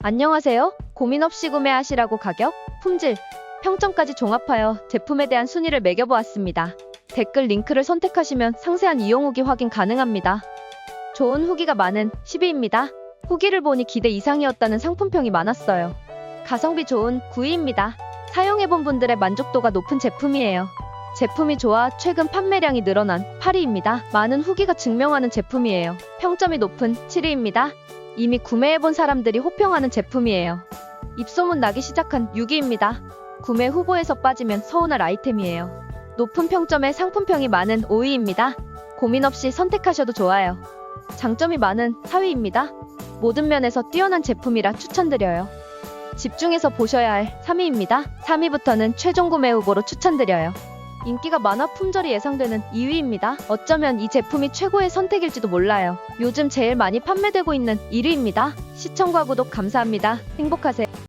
안녕하세요. 고민 없이 구매하시라고 가격, 품질, 평점까지 종합하여 제품에 대한 순위를 매겨보았습니다. 댓글 링크를 선택하시면 상세한 이용 후기 확인 가능합니다. 좋은 후기가 많은 10위입니다. 후기를 보니 기대 이상이었다는 상품평이 많았어요. 가성비 좋은 9위입니다. 사용해본 분들의 만족도가 높은 제품이에요. 제품이 좋아 최근 판매량이 늘어난 8위입니다. 많은 후기가 증명하는 제품이에요. 평점이 높은 7위입니다. 이미 구매해본 사람들이 호평하는 제품이에요. 입소문 나기 시작한 6위입니다. 구매 후보에서 빠지면 서운할 아이템이에요. 높은 평점에 상품평이 많은 5위입니다. 고민 없이 선택하셔도 좋아요. 장점이 많은 4위입니다. 모든 면에서 뛰어난 제품이라 추천드려요. 집중해서 보셔야 할 3위입니다. 3위부터는 최종 구매 후보로 추천드려요. 인기가 많아 품절이 예상되는 2위입니다. 어쩌면 이 제품이 최고의 선택일지도 몰라요. 요즘 제일 많이 판매되고 있는 1위입니다. 시청과 구독 감사합니다. 행복하세요.